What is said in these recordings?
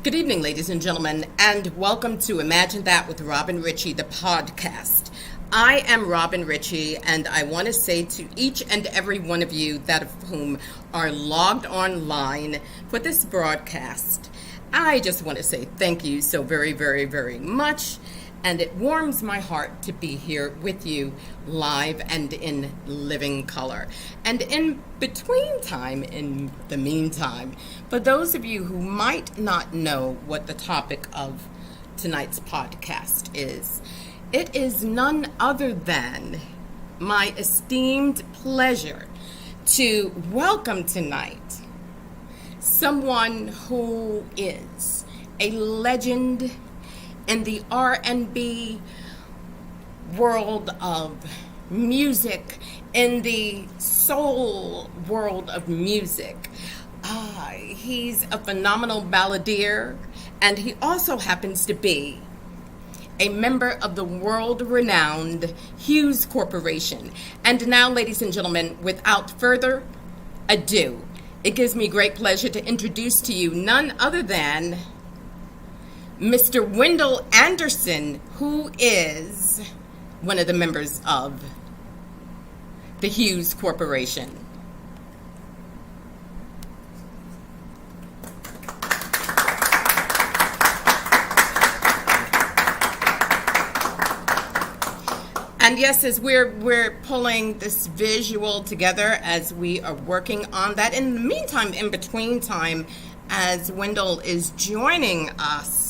Good evening, ladies and gentlemen, and welcome to Imagine That with Robin Richie, the podcast. I am Robin Richie, and I want to say to each and every one of you that of whom are logged online for this broadcast, I just want to say thank you so very, very, very much. And it warms my heart to be here with you live and in living color. And in between time, in the meantime, for those of you who might not know what the topic of tonight's podcast is, it is none other than my esteemed pleasure to welcome tonight someone who is a legend in the R&B world of music, in the soul world of music. He's a phenomenal balladeer, and he also happens to be a member of the world-renowned HUES Corporation. And now, ladies and gentlemen, without further ado, it gives me great pleasure to introduce to you none other than Mr. Wendell Anderson, who is one of the members of the HUES Corporation. And yes, as we're pulling this visual together as we are working on that, in the meantime, in between time, as Wendell is joining us,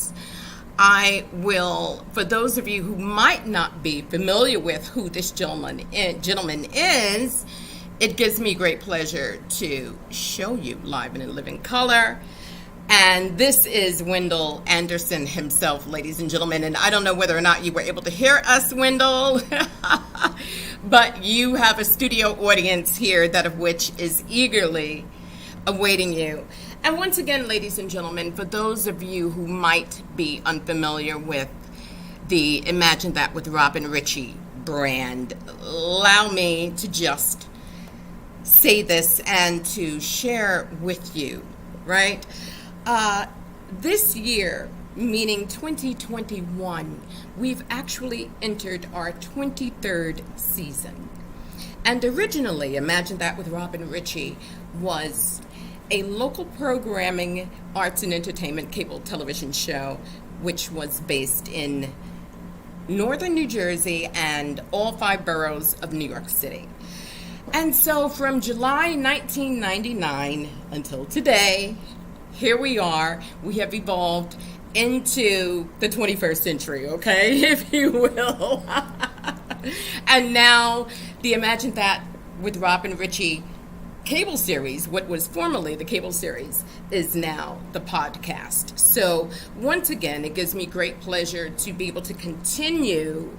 I will, for those of you who might not be familiar with who this gentleman is, it gives me great pleasure to show you live and in living color. And this is Wendell Anderson himself, ladies and gentlemen. And I don't know whether or not you were able to hear us, Wendell, but you have a studio audience here, that of which is eagerly awaiting you. And once again, ladies and gentlemen, for those of you who might be unfamiliar with the Imagine That with Robin Richie brand, allow me to just say this and to share with you, right? This year, meaning 2021, we've actually entered our 23rd season. And originally, Imagine That with Robin Richie was a local programming, arts and entertainment cable television show, which was based in northern New Jersey and all 5 boroughs of New York City. And so from July 1999 until today, here we are. We have evolved into the 21st century, okay, if you will. And now the Imagine That with Robin Richie cable series, what was formerly the cable series, is now the podcast. So once again, it gives me great pleasure to be able to continue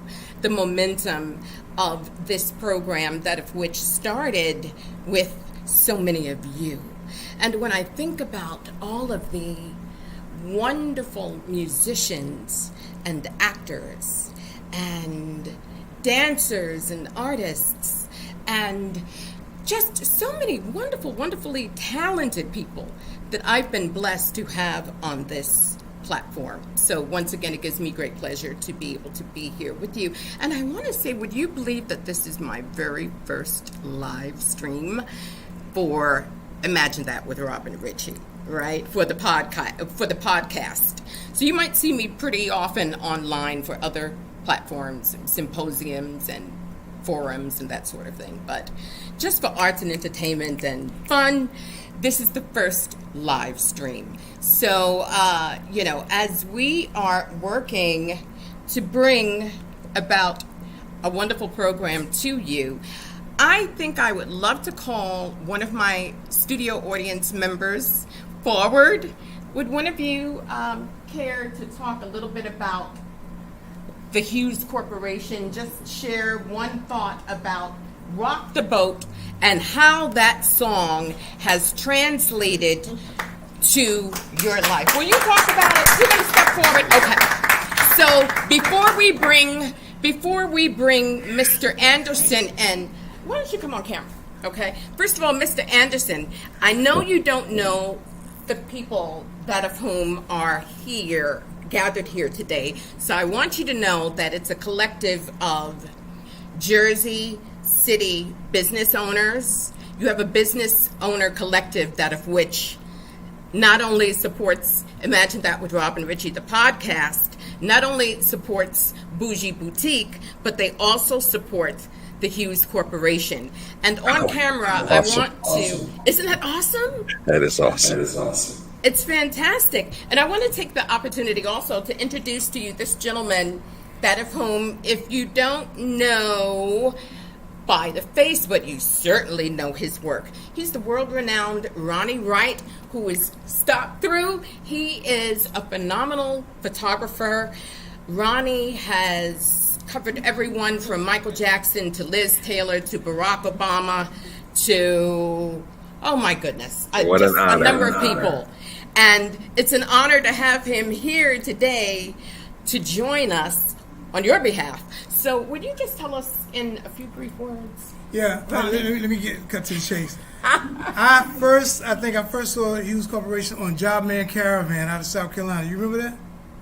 the momentum of this program, that of which started with so many of you. And when I think about all of the wonderful musicians and actors and dancers and artists and just so many wonderful, wonderfully talented people that I've been blessed to have on this platform. So once again, it gives me great pleasure to be able to be here with you. And I want to say, would you believe that this is my very first live stream for Imagine That with Robin Richie, right? For the podcast. So you might see me pretty often online for other platforms, symposiums and forums and that sort of thing, but just for arts and entertainment and fun, this is the first live stream. So as we are working to bring about a wonderful program to you, I think I would love to call one of my studio audience members forward. Would one of you care to talk a little bit about the HUES Corporation? Just share one thought about Rock the Boat and how that song has translated to your life. Will you talk about it? You're going to step forward? Okay. So before we bring Mr. Anderson in, why don't you come on camera? Okay. First of all, Mr. Anderson, I know you don't know the people that of whom are here, gathered here today. So I want you to know that it's a collective of Jersey City business owners. You have a business owner collective that of which not only supports Imagine That with Rob and Richie, the podcast, not only supports Bougie Boutique, but they also support the HUES Corporation. And on camera, awesome. I want to, isn't that awesome? That is awesome. It's fantastic. And I want to take the opportunity also to introduce to you this gentleman that of whom, if you don't know by the face, but you certainly know his work. He's the world-renowned Ronnie Wright, who is stopped through. He is a phenomenal photographer. Ronnie has covered everyone from Michael Jackson to Liz Taylor to Barack Obama to, oh my goodness, What just an honor. a number of people. And it's an honor to have him here today to join us on your behalf. So would you just tell us in a few brief words? Yeah, let me cut to the chase. I think I first saw HUES Corporation on Jobman Caravan out of South Carolina. You remember that?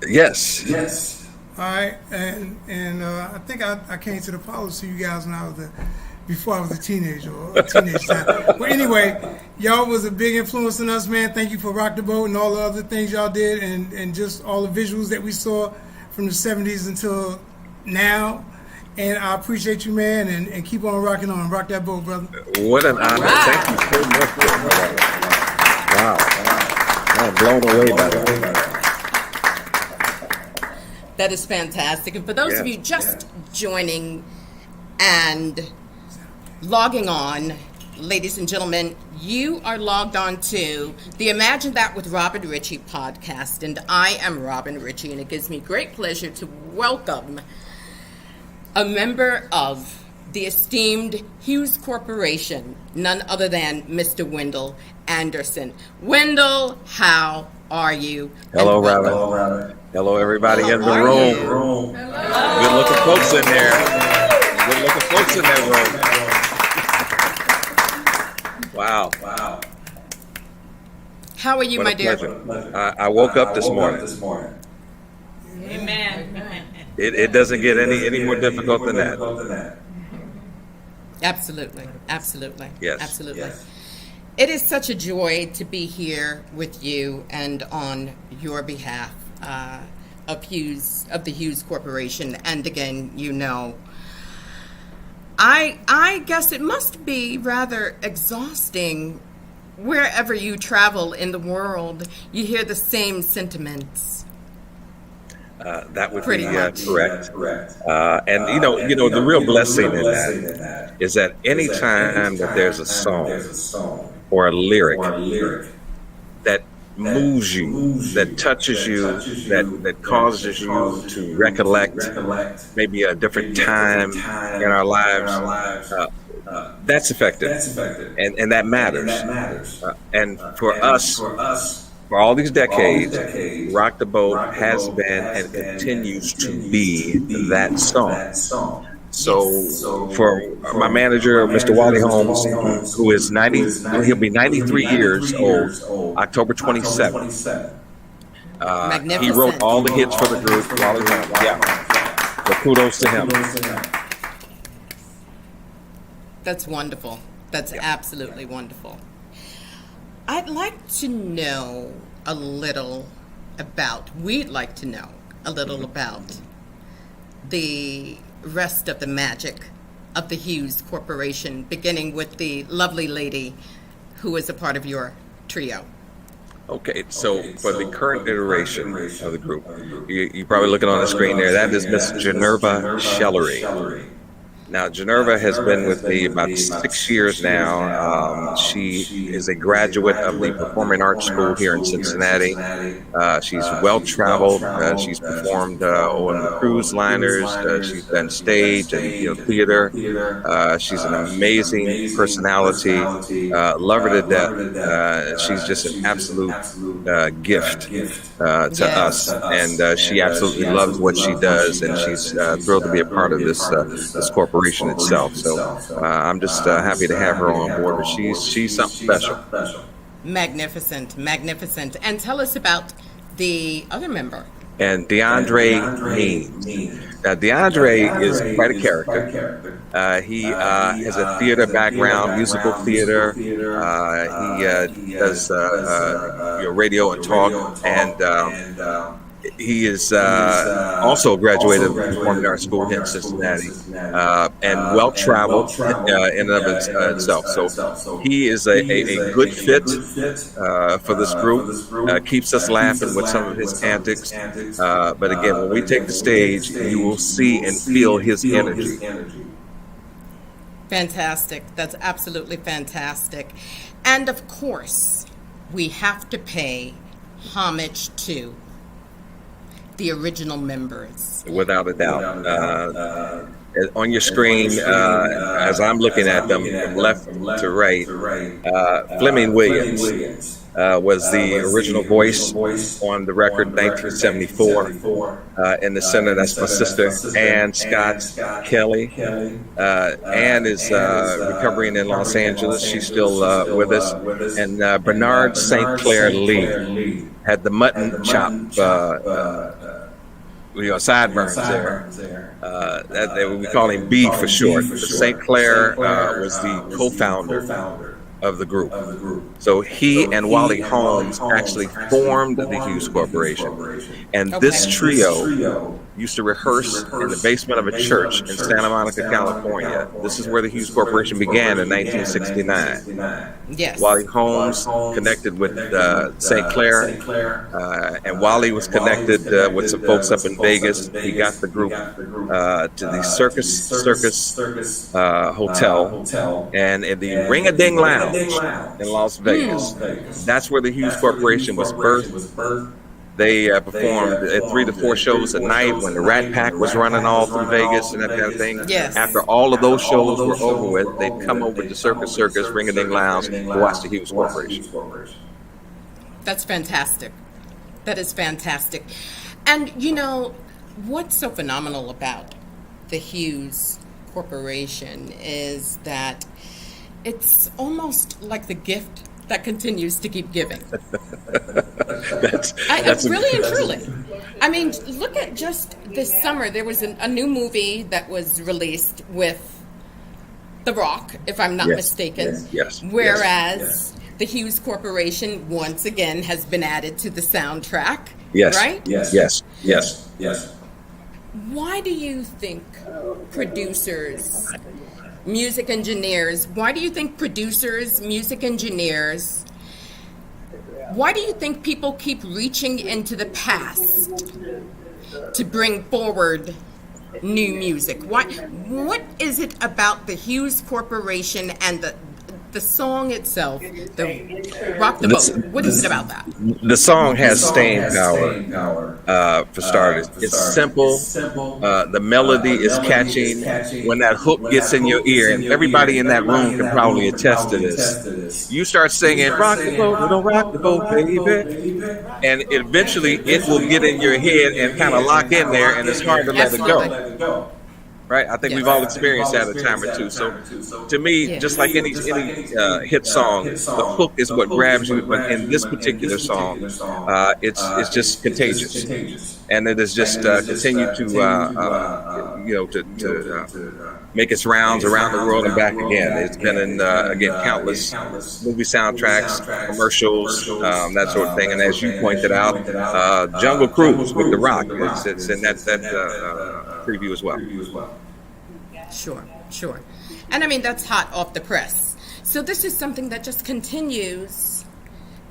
Yes. All right, and I think I came to the Apollo to you guys when I was before I was a teenager or a teenage time. But anyway, y'all was a big influence on us, man. Thank you for Rock the Boat and all the other things y'all did, and just all the visuals that we saw from the 70s until now. And I appreciate you, man, and keep on rocking on. Rock that boat, brother. What an honor. Wow. Thank you so much. Wow. I'm blown away by that. That is fantastic. And for those of you just joining and logging on, ladies and gentlemen, you are logged on to the Imagine That with Robin Richie podcast. And I am Robin Richie, and it gives me great pleasure to welcome a member of the esteemed HUES Corporation, none other than Mr. Wendell Anderson. Wendell, how are you? Hello, And welcome. Robin. Hello, everybody How in the are room. you? Good looking folks in there. Good looking folks in that room. Wow. How are you, What my a dear? pleasure. I woke up this morning. Amen. It doesn't get any more difficult than that. Absolutely. Yes. Absolutely. It is such a joy to be here with you and on your behalf of the HUES Corporation. And again, you know, I guess it must be rather exhausting wherever you travel in the world. You hear the same sentiments. That would Pretty be much. correct. And the real blessing in that is that any time that there's a song or a lyric that moves you, that touches you, that causes you to recollect maybe a different time in our lives, that's effective, and that matters. And for us, for all these decades, Rock the Boat has been and continues to be that song. So for my manager, Mr. Wally Holmes, who is he'll be 93 years old, October 27th. Magnificent. He wrote all the hits for the group, Wally Holmes. Yeah. So kudos to him. That's wonderful. That's absolutely wonderful. We'd like to know a little about the rest of the magic of the HUES Corporation, beginning with the lovely lady who is a part of your trio. Okay, so for the current iteration of the group, you're probably looking on the screen there, that is Miss Generva Shellery. Now, Generva has been with me about 6 years now. She is a graduate of the Performing Arts School here in Cincinnati. She's well-traveled. She's performed on the cruise liners. She's done stage and theater. She's an amazing personality. Love her to death. She's just an absolute gift to us, and she absolutely loves what she does, and she's thrilled to be a part of this corporation itself. So I'm just happy to have her on board. She's something special. Magnificent, magnificent. And tell us about the other member. And DeAndre Means. Now, DeAndre is quite a character. He has a theater background, musical theater. He does radio and talk, and he is also graduated from Performing Arts School here in Cincinnati, and well-traveled in and of itself. So he is a good fit for this group, keeps us laughing with some of his antics. But again, when we take the stage, you will see and feel his energy. Fantastic. That's absolutely fantastic. And of course, we have to pay homage to the original members. Without a doubt. On your screen, as I'm looking at them from left to right, Fleming Williams was the original voice on the record, 1974. In the center, that's my sister, Ann Scott Kelly. Ann is recovering in Los Angeles. She's still with us. And Bernard St. Clair Lee had the mutton chop sideburns there. We call him B for short. But St. Clair was the co-founder of the group. So he and Wally Holmes actually formed the Hughes Corporation. And this trio used to rehearse in the basement of a church in Santa Monica, California. This is where the Hughes Corporation began in 1969. Yes. Wally Holmes connected with St. Clair, and Wally was connected with some folks up in Vegas. He got the group to the Circus Hotel and in the Ring-a-Ding Lounge in Las Vegas. That's where the Hughes Corporation was birthed. They performed 3 to 4 shows a night when the Rat Pack was running all through Vegas and that kind of thing. Yes. After all of those shows were over with, they'd come over to Circus, Ring-a-Ding Lounge to watch the Hughes Corporation. That's fantastic. That is fantastic. And you know, what's so phenomenal about the Hughes Corporation is that it's almost like the gift that continues to keep giving. Really and truly. I mean, look at just this summer. There was a new movie that was released with The Rock, if I'm not mistaken. Yes. Whereas the Hughes Corporation once again has been added to the soundtrack. Yes. Right? Yes. Why do you think producers, music engineers, why do you think people keep reaching into the past to bring forward new music? What is it about the Hughes Corporation and the song itself, the Rock the Boat? What is it about that? The song has staying power, for starters. It's simple. The melody is catching. When that hook gets in your ear, and everybody in that room can probably attest to this, you start singing, rock the boat, don't rock the boat, baby. And eventually it will get in your head and kind of lock in there, and it's hard to let it go. Right, I think we've all experienced that a time or two. So, to me, just like any hit song, the hook is what grabs you. But in this particular song, it's just contagious, and it has just continued to make its rounds around the world and back again. It's been in countless movie soundtracks, commercials, that sort of thing. And as you pointed out, Jungle Cruise with The Rock, it's in that preview as well. Sure. And I mean, that's hot off the press. So this is something that just continues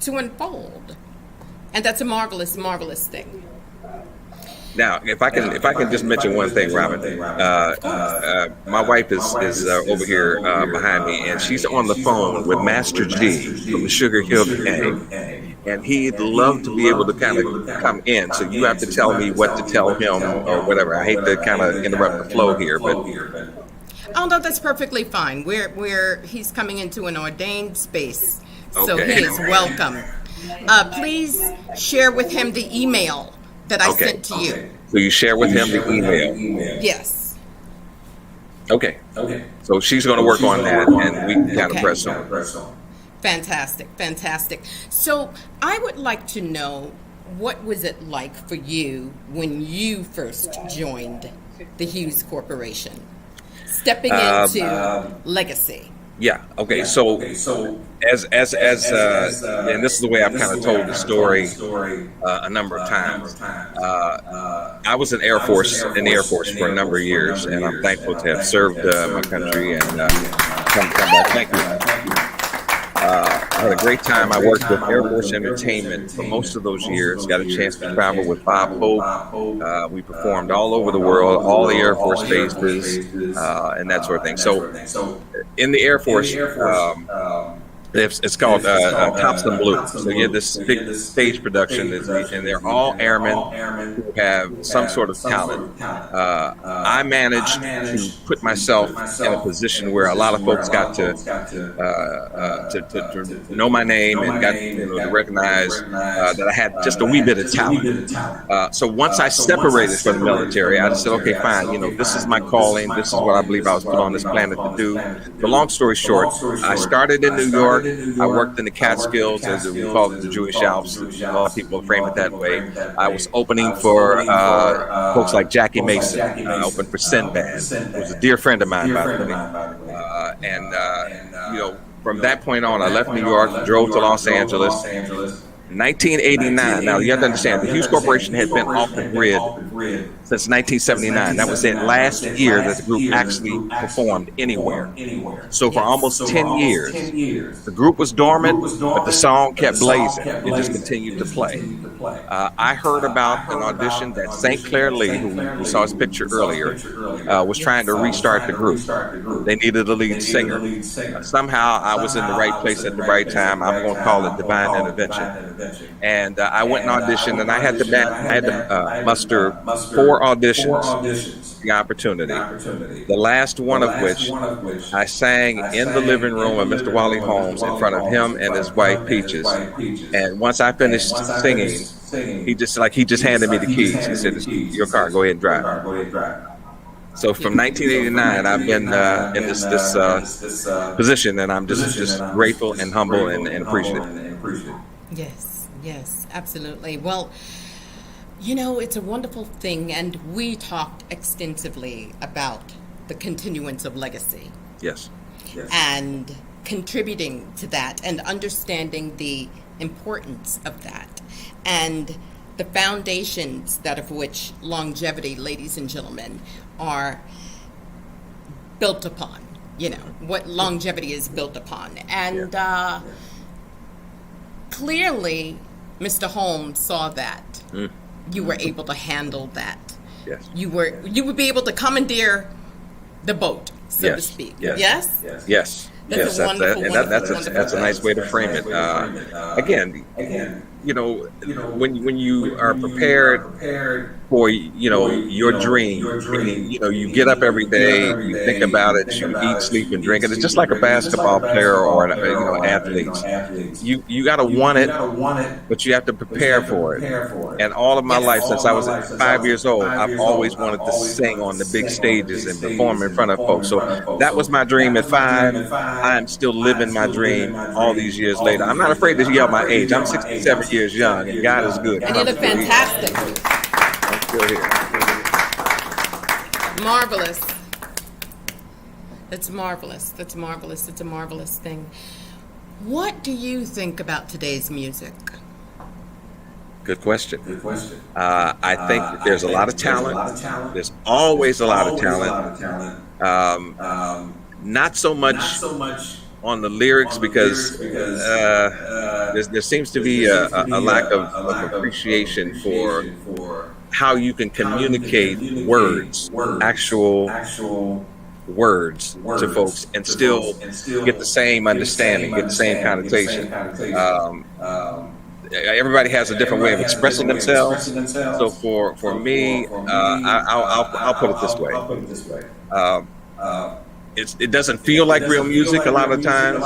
to unfold. And that's a marvelous, marvelous thing. Now, if I can just mention one thing, Robin. My wife is over here behind me, and she's on the phone with Master G from the Sugar Hill Gang. And he'd love to be able to kind of come in. So you have to tell me what to tell him or whatever. I hate to kind of interrupt the flow here, but... Oh, no, that's perfectly fine. He's coming into an ordained space, so Okay. he is welcome. Please share with him the email that I sent to you. So you share with him the email. Yes. Okay. So she's going to work on that, and we can kind of press on. Fantastic, fantastic. So I would like to know, what was it like for you when you first joined the Hughes Corporation, stepping into legacy? Yeah. Okay. So and this is the way I've kind of told the story a number of times. I was in the Air Force for a number of years, and I'm thankful to have served my country and come back. Thank you. I had a great time. I worked with Air Force Entertainment for most of those years. Got a chance to travel with Bob Hope. We performed all over the world, all the Air Force bases, and that sort of thing. So in the Air Force, it's called Cops and Blue. So you have this big stage production, and they're all airmen who have some sort of talent. I managed to put myself in a position where a lot of folks got to know my name and got to recognize that I had just a wee bit of talent. So once I separated from the military, I just said, okay, fine. This is my calling. This is what I believe I was put on this planet to do. The long story short, I started in New York. I worked in the Catskills, as we call it, the Jewish Alps. A lot of people frame it that way. I was opening for folks like Jackie Mason. I opened for Sinbad, who was a dear friend of mine, by the way. From that point on, I left New York, drove to Los Angeles. 1989. Now you have to understand, the Hughes Corporation had been off the grid since 1979. That was it. Last year that the group actually performed anywhere. So for almost 10 years, the group was dormant, but the song kept blazing. It just continued to play. I heard about an audition that St. Clair Lee, who we saw his picture earlier, was trying to restart the group. They needed a lead singer. Somehow I was in the right place at the right time. I'm going to call it divine intervention. And I went and auditioned, and I had to muster 4 auditions, the opportunity. The last one of which I sang in the living room of Mr. Wally Holmes in front of him and his wife Peaches. And once I finished singing, he just handed me the keys. He said, "It's your car. Go ahead and drive." So from 1989, I've been in this position, and I'm just grateful and humble and appreciative. Yes, absolutely. Well, it's a wonderful thing, and we talked extensively about the continuance of legacy. Yes. And contributing to that and understanding the importance of that and the foundations that of which longevity, ladies and gentlemen, are built upon. What longevity is built upon. And clearly, Mr. Holmes saw that. You were able to handle that. Yes. You would be able to commandeer the boat, so to speak. Yes. That's a nice way to frame it. Again, when you are prepared for your dream, you get up every day, you think about it, you eat, sleep, and drink it. It's just like a basketball player or an athlete. You got to want it, but you have to prepare for it. And all of my life, since I was 5 years old, I've always wanted to sing on the big stages and perform in front of folks. So that was my dream at 5. I'm still living my dream all these years later. I'm not afraid to yell my age. I'm 67 years young, and God is good. And you look fantastic. I'm still here. Marvelous. That's marvelous. It's a marvelous thing. What do you think about today's music? Good question. I think that there's a lot of talent. There's always a lot of talent. Not so much on the lyrics because there seems to be a lack of appreciation for how you can communicate actual words to folks and still get the same understanding, get the same connotation. Everybody has a different way of expressing themselves. So for me, I'll put it this way. It doesn't feel like real music a lot of times,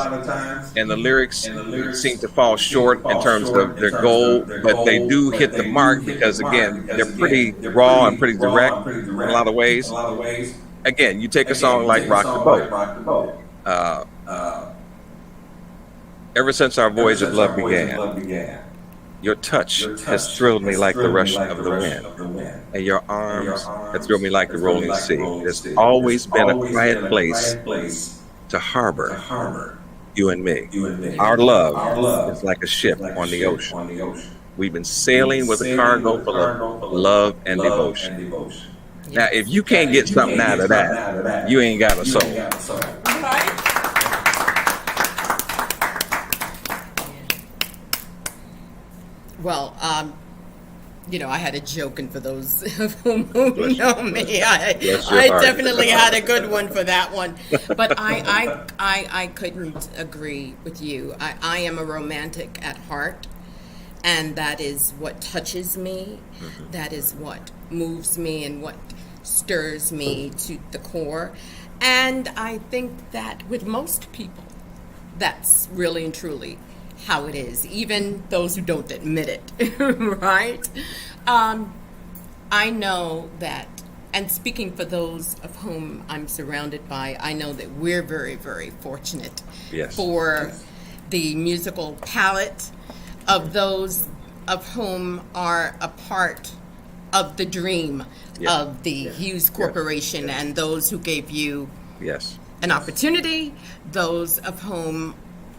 and the lyrics seem to fall short in terms of their goal, but they do hit the mark because, again, they're pretty raw and pretty direct in a lot of ways. Again, you take a song like Rock the Boat. Ever since our voyage of love began, your touch has thrilled me like the rush of the wind, and your arms have thrilled me like the rolling sea. There's always been a quiet place to harbor you and me. Our love is like a ship on the ocean. We've been sailing with a cargo full of love and devotion. Now, if you can't get something out of that, you ain't got a soul. Well, I had a joke, and for those who know me, I definitely had a good one for that one. But I couldn't agree with you. I am a romantic at heart, and that is what touches me. Mm-hmm. That is what moves me and what stirs me to the core. And I think that with most people, that's really and truly how it is, even those who don't admit it, right? I know that, and speaking for those of whom I'm surrounded by, I know that we're very, very fortunate for the musical palette of those of whom are a part of the dream of the HUES Corporation, and those who gave you an opportunity, those of whom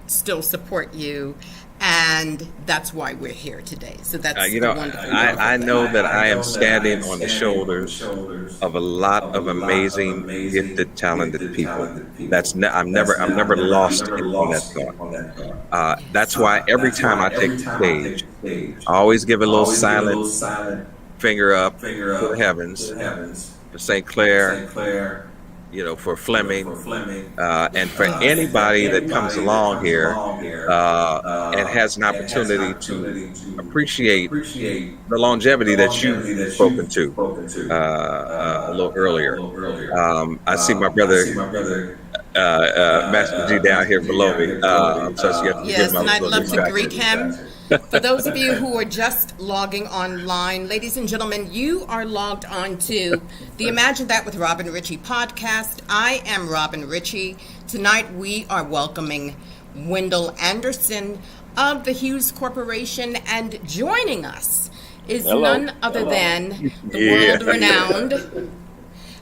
still support you, and that's why we're here today. So that's wonderful. I know that I am standing on the shoulders of a lot of amazing, gifted, talented people. I'm never lost in that thought. That's why every time I take the stage, I always give a little silent finger up to the heavens, for St. Clair, for Fleming, and for anybody that comes along here and has an opportunity to appreciate the longevity that you've spoken to a little earlier. I see my brother Master G down here below me. Yes, and I'd love to greet him. For those of you who are just logging online, ladies and gentlemen, you are logged on to the Imagine That with Robin Richie podcast. I am Robin Richie. Tonight we are welcoming Wendell Anderson of the HUES Corporation, and joining us is none other than the world-renowned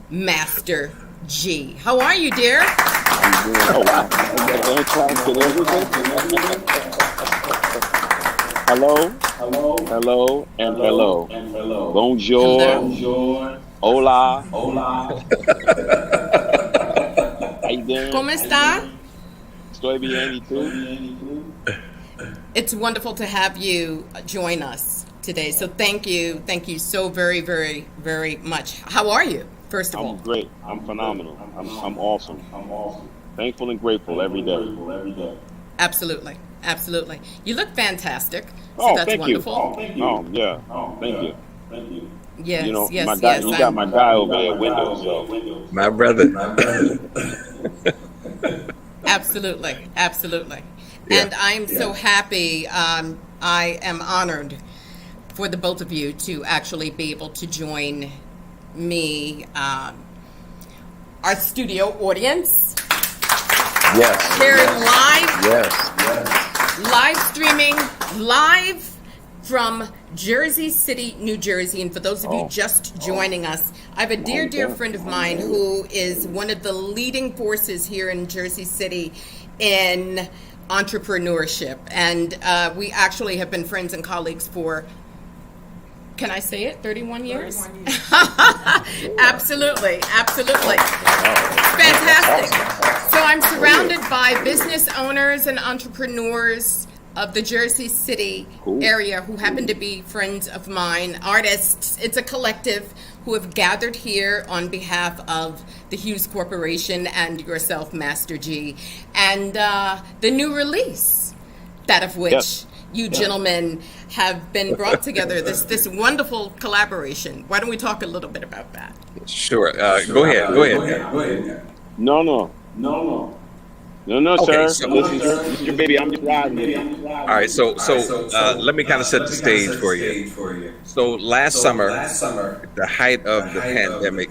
Master G. How are you, dear? Hello, and hello. Bonjour. Hola. How you doing? ¿Cómo está? Estoy bien, ¿y tú? It's wonderful to have you join us today. So thank you so very, very, very much. How are you, first of all? I'm great. I'm phenomenal. I'm awesome. Thankful and grateful every day. Absolutely. You look fantastic. So that's thank wonderful. You. Thank you. Yes, yes. You got my guy over there, Wendell. So. My brother. Absolutely. Yeah. And I'm so happy. I am honored for the both of you to actually be able to join me, our studio audience. Yes. Here live. Yes. Live streaming, live from Jersey City, New Jersey. And for those of you just joining us, I have a dear friend of mine who is one of the leading forces here in Jersey City in entrepreneurship. And we actually have been friends and colleagues for, can I say it, 31 years? Absolutely. Fantastic. So I'm surrounded by business owners and entrepreneurs of the Jersey City area who happen to be friends of mine, artists. It's a collective who have gathered here on behalf of the HUES Corporation and yourself, Master G, and the new release, that of which you gentlemen have been brought together, this wonderful collaboration. Why don't we talk a little bit about that? Sure. Go ahead. No. No, Okay, sir. so This is your baby. I'm just riding with you. all right, so let me kind of set the stage for you. So last summer, at the height of the pandemic,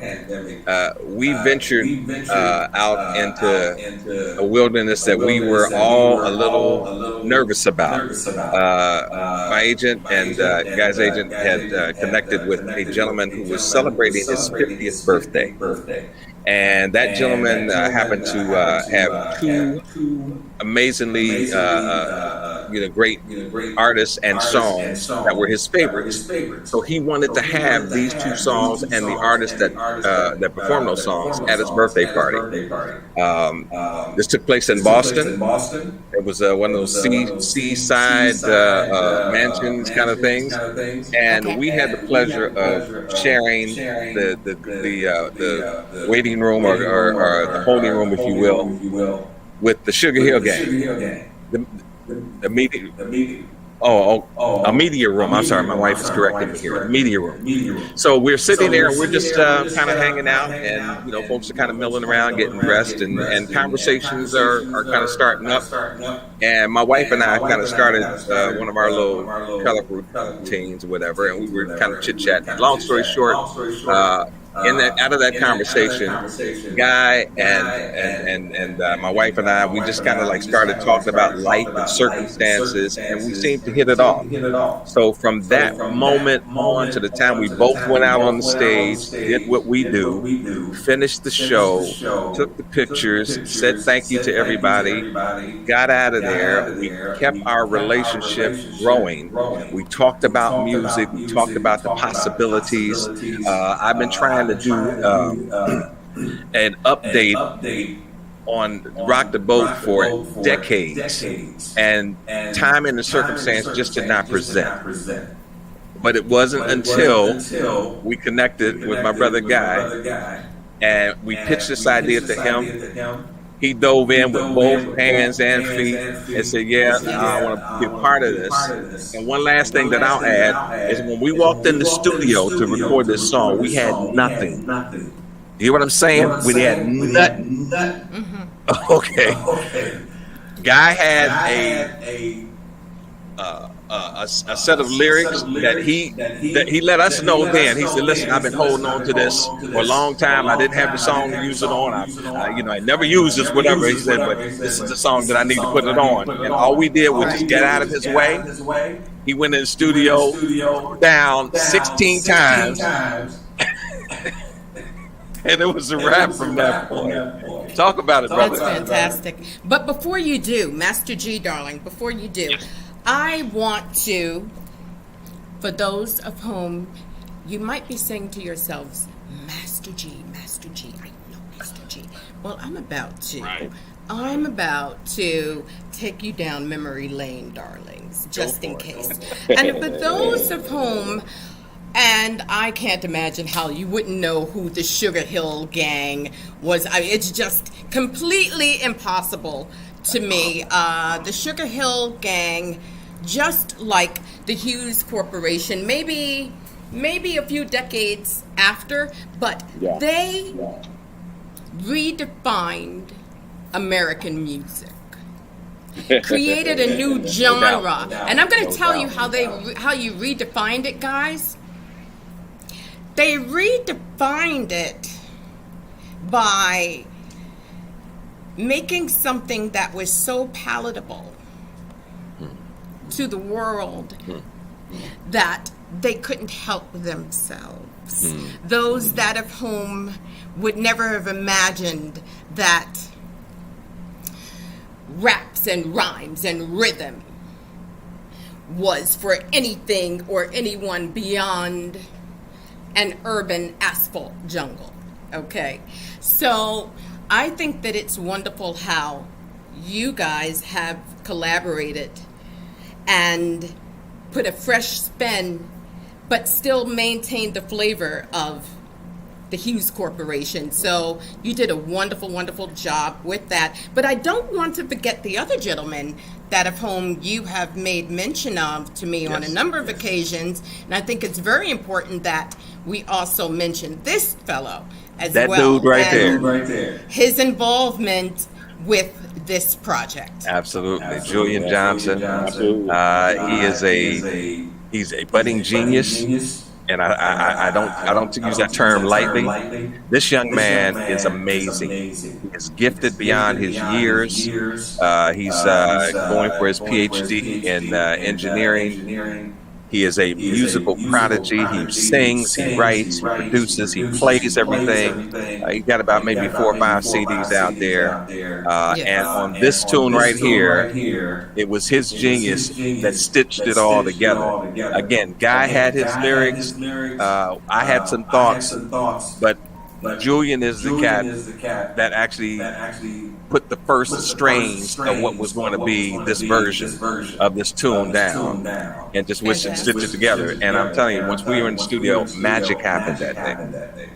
we ventured out into a wilderness that we were all a little nervous about. My agent and guy's agent had connected with a gentleman who was celebrating his 50th birthday. And that gentleman happened to have two amazingly, great artists and songs that were his favorites. So he wanted to have these two songs and the artists that performed those songs at his birthday party. This took place in Boston. It was one of those seaside mansions kind of things, and we had the pleasure of sharing the waiting room or the holding room, if you will, with the Sugar Hill Gang. The media. A media room. I'm sorry, my wife is correcting me here. Media room. So we're sitting there and we're just kind of hanging out, and folks are kind of milling around, getting dressed, and conversations are kind of starting up. And my wife and I kind of started one of our little colorful routines or whatever, and we were kind of chit chatting. Long story short, out of that conversation, Guy and my wife and I, we just kind of like started talking about life and circumstances, and we seemed to hit it off. So from that moment on to the time we both went out on the stage, did what we do, finished the show, took the pictures, said thank you to everybody, got out of there. We kept our relationship growing. We talked about music. We talked about the possibilities. I've been trying to do an update on Rock the Boat for decades, and time and the circumstance just did not present. But it wasn't until we connected with my brother Guy and we pitched this idea to him. He dove in with both hands and feet and said, yeah, I want to be a part of this. And one last thing that I'll add is when we walked in the studio to record this song, we had nothing. You hear what I'm saying? We had nothing. Okay. Guy had a set of lyrics that he let us know then. He said, listen, I've been holding on to this for a long time. I didn't have the song to use it on. I never used this, whatever. He said, but this is the song that I need to put it on. And all we did was just get out of his way. He went in the studio, down 16 times. And it was a wrap from that point. Talk about it, brother. That's fantastic. But before you do, Master G, darling, before you do, I want to, for those of whom you might be saying to yourselves, Master G, I know Master G. Well, I'm about to take you down memory lane, darlings, just in case. And for those of whom, and I can't imagine how you wouldn't know who the Sugar Hill Gang was. It's just completely impossible to me. The Sugar Hill Gang, just like the HUES Corporation, maybe a few decades after, but they redefined American music, created a new genre. And I'm going to tell you how you redefined it, guys. They redefined it by making something that was so palatable to the world that they couldn't help themselves. Those that of whom would never have imagined that raps and rhymes and rhythm was for anything or anyone beyond an urban asphalt jungle. Okay, so I think that it's wonderful how you guys have collaborated and put a fresh spin, but still maintain the flavor of the HUES Corporation. So you did a wonderful, wonderful job with that. But I don't want to forget the other gentlemen that of whom you have made mention of to me on a number of occasions. And I think it's very important that we also mention this fellow as well. That dude right there. His involvement with this project. Absolutely. Julian Johnson. Absolutely. He's a budding genius, and I don't use that term lightly. This young man is amazing. He is gifted beyond his years. He's going for his PhD in engineering. He is a musical prodigy. He sings, he writes, he produces, he plays everything. He's got about maybe 4 or 5 CDs out there. And on this tune right here, it was his genius that stitched it all together. Again, Guy had his lyrics. I had some thoughts, but Julian is the cat that actually put the first strains of what was going to be this version of this tune down, and just stitched it together. And I'm telling you, once we were in the studio, magic happened that day.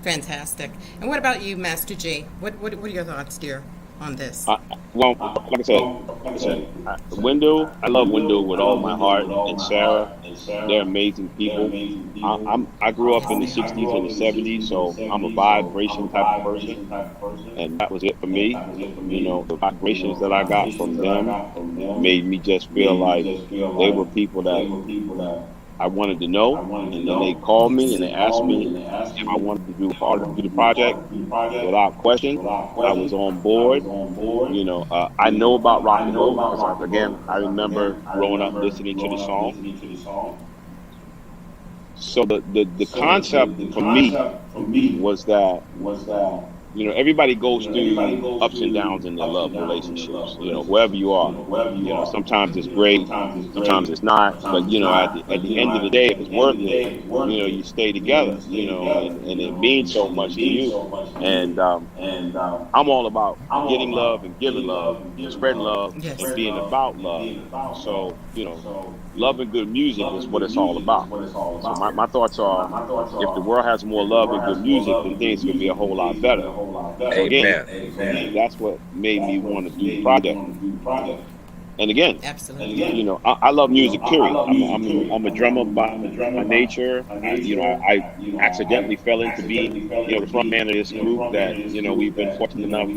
Fantastic. And what about you, Master G? What are your thoughts, dear, on this? Well, like I said, Wendell, I love Wendell with all my heart, and Sarah, they're amazing people. I grew up in the 60s and the 70s, so I'm a vibration type of person, and that was it for me. You know, the vibrations that I got from them made me just feel like they were people that I wanted to know, and then they called me and they asked me if I wanted to do part of the project. Without question, I was on board. You know, I know about rock and roll because, again, I remember growing up listening to the song. So the concept for me was that, you know, everybody goes through ups and downs in their love relationships, you know, wherever you are. You know, sometimes it's great, sometimes it's not. But, you know, at the end of the day, if it's worth it, you know, you stay together, you know, and it means so much to you. And I'm all about getting love and giving love, spreading love, and being about love. So, you know, love and good music is what it's all about. So my thoughts are, if the world has more love and good music, then things will be a whole lot better. So again, that's what made me want to do the project. And again, Absolutely. you know, I love music, period. I'm a drummer by nature. I accidentally fell into being, you know, the front man of this group that, you know, we've been fortunate enough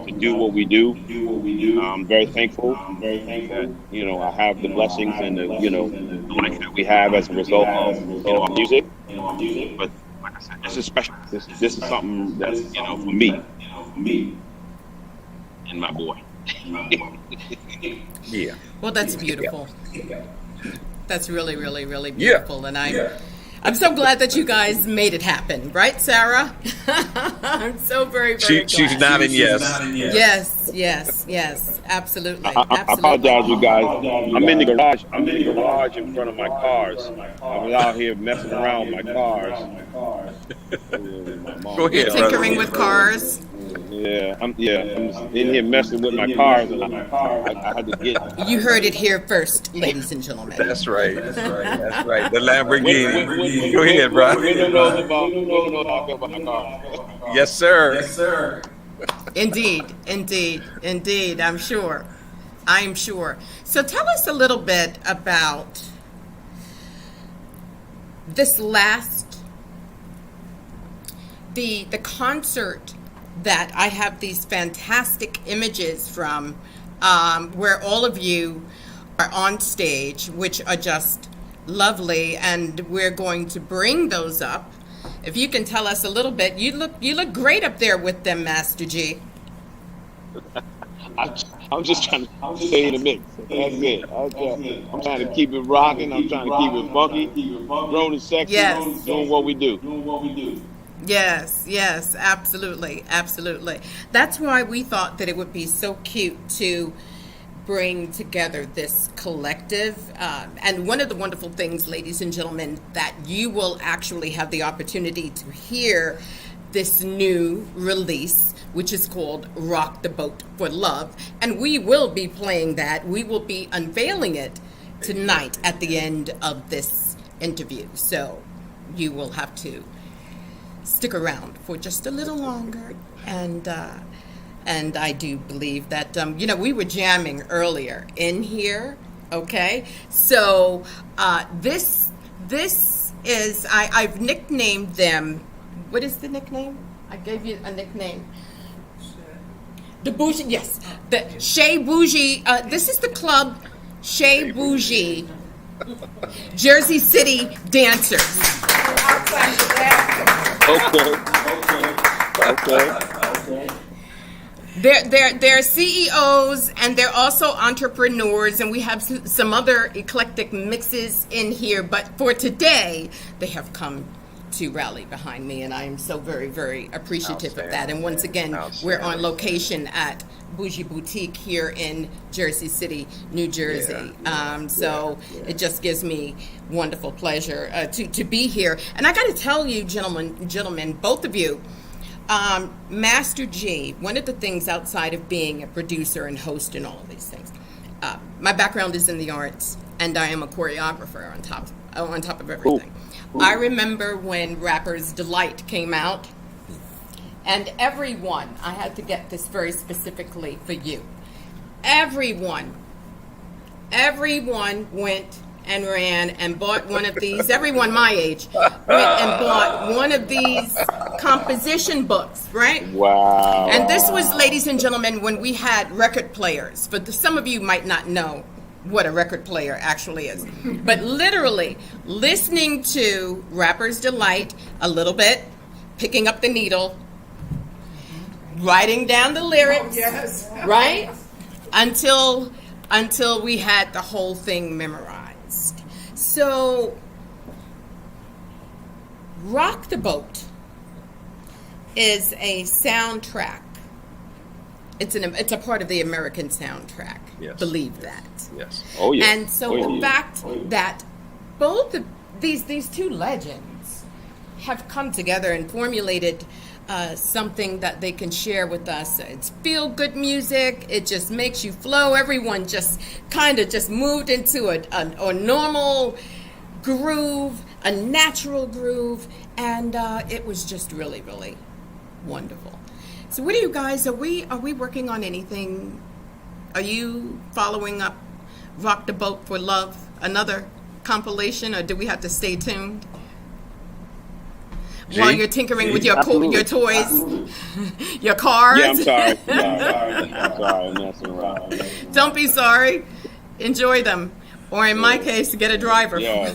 to do what we do. I'm very thankful that, you know, I have the blessings and the, you know, the life that we have as a result of, you know, our music. But like I said, this is special. This is something that's, you know, for me and my boy. Yeah. Well, that's beautiful. That's really, really, really beautiful. And I'm so glad that you guys made it happen, right, Sarah? I'm so very, very glad. She's nodding yes. Yes, absolutely. I apologize, you guys. I'm in the garage. I'm in the garage in front of my cars. I was out here messing around with my cars. Go ahead, Tinkering with cars. Yeah, I'm in here messing with my cars, and I had to get. You heard it here first, ladies and gentlemen. That's right. The Lamborghini. Go ahead, bro. We don't know about my cars. Yes, sir. Indeed. I'm sure. So tell us a little bit about this last, the concert that I have these fantastic images from, where all of you are on stage, which are just lovely, and we're going to bring those up. If you can tell us a little bit, you look great up there with them, Master G. I'm just trying to stay in the mix. That's it. I'm trying to keep it rocking. I'm trying to keep it funky, grown and sexy, doing what we do. Yes, absolutely. That's why we thought that it would be so cute to bring together this collective. And one of the wonderful things, ladies and gentlemen, that you will actually have the opportunity to hear this new release, which is called Rock the Boat for Love. And we will be playing that. We will be unveiling it tonight at the end of this interview. So you will have to stick around for just a little longer, and I do believe that we were jamming earlier in here. Okay, so this is I've nicknamed them. What is the nickname? I gave you a nickname. The Bougie, yes. The Chez Bougie. This is the club Chez Bougie, Jersey City Dancers. Okay. They're CEOs and they're also entrepreneurs, and we have some other eclectic mixes in here. But for today, they have come to rally behind me, and I am so very, very appreciative of that. And once again, we're on location at Bougie Boutique here in Jersey City, New Jersey. It just gives me wonderful pleasure to be here. And I got to tell you, gentlemen, both of you, Master G, one of the things outside of being a producer and host and all of these things, my background is in the arts, and I am a choreographer on top of everything. Ooh. I remember when Rapper's Delight came out, and everyone, I had to get this very specifically for you, everyone went and ran and bought one of these, everyone my age went and bought one of these composition books, right? Wow. And this was, ladies and gentlemen, when we had record players. Some of you might not know what a record player actually is. But literally, listening to Rapper's Delight a little bit, picking up the needle, writing down the lyrics, right? Until we had the whole thing memorized. So, Rock the Boat is a soundtrack. It's a part of the American soundtrack. Yes. Believe that. Yes. Oh yeah. And so the fact that both of these two legends have come together and formulated something that they can share with us. It's feel-good music. It just makes you flow. Everyone just kind of just moved into a normal groove, a natural groove, and it was just really, really wonderful. So what do you guys, are we working on anything? Are you following up Rock the Boat for Love, another compilation, or do we have to stay tuned? While you're tinkering with your toys, your cars. Yeah, I'm sorry. I'm messing around. Don't be sorry. Enjoy them. Or in my case, get a driver. Yeah.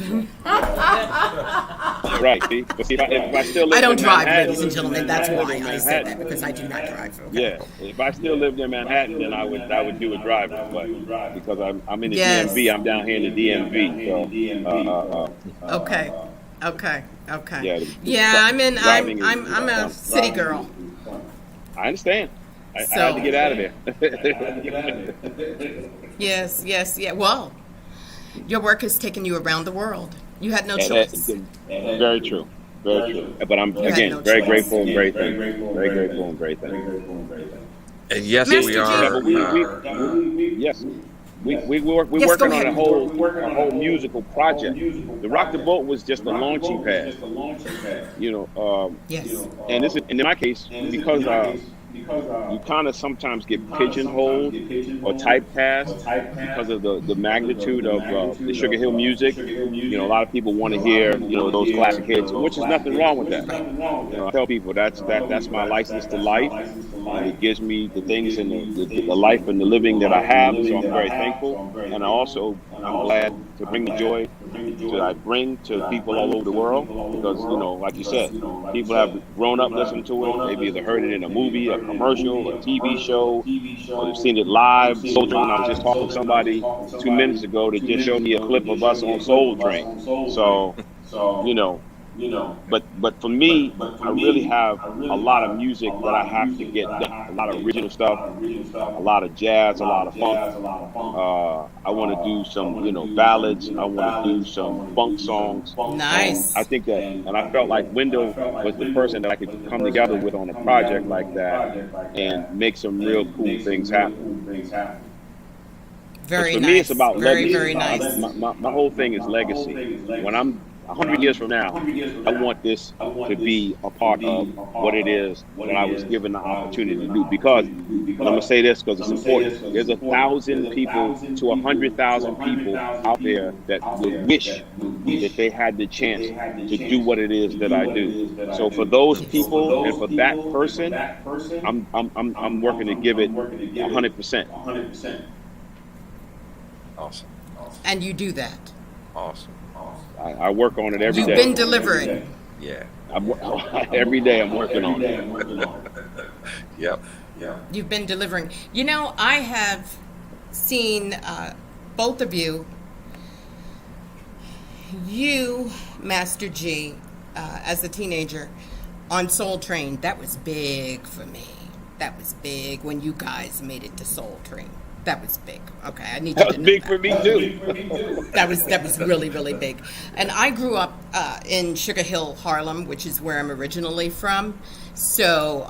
Right. See? But see, if I still lived I don't in drive, Manhattan, ladies and gentlemen. That's why I said that, Manhattan. because I do not drive. Okay. Yeah. If I still lived in Manhattan, then I would do a driver. But because I'm in the Yes. DMV, I'm down here in the DMV. So, Okay. Yeah, I'm a city girl. I understand. I had to get out of there. Yes. Well, your work has taken you around the world. You had no choice. Very true. But I'm again very grateful and great thing. Very grateful and great thing. And yes, Master we G. are. Yes. We're working on a whole musical project. The Rock the Boat was just a launching pad. Yes. And in my case, because you kind of sometimes get pigeonholed or typecast because of the magnitude of the Sugar Hill music. A lot of people want to hear those classic hits, which is nothing wrong with that. I tell people that's my license to life. It gives me the things in the life and the living that I have, so I'm very thankful. And I'm glad to bring the joy that I bring to people all over the world, because like you said, people have grown up listening to it. Maybe either heard it in a movie, a commercial, a TV show, or they've seen it live. Soul Train. I was just talking to somebody 2 minutes ago that just showed me a clip of us on Soul Train. So But for me, I really have a lot of music that I have to get done. A lot of original stuff, a lot of jazz, a lot of funk. I want to do some, ballads. I want to do some funk songs. Nice. I think that, and I felt like Wendell was the person that I could come together with on a project like that and make some real cool things happen. Very for nice. me, it's about legacy. Very nice. My whole thing is legacy. When I'm 100 years from now, I want this to be a part of what it is that I was given the opportunity to do. Because, and I'm gonna say this because it's important. There's 1,000 people to 100,000 people out there that would wish that they had the chance to do what it is that I do. So for those people and for that person, I'm working to give it 100%. Awesome. And you do that. Awesome. I work on it every You've day. been delivering. Yeah. Every day I'm working on it. Yep. You've been delivering. You know, I have seen both of you, Master G, as a teenager on Soul Train. That was big for me. That was big when you guys made it to Soul Train. That was big. Okay, I need you That to was know big that. for me too. That was really, really big. And I grew up in Sugar Hill, Harlem, which is where I'm originally from. So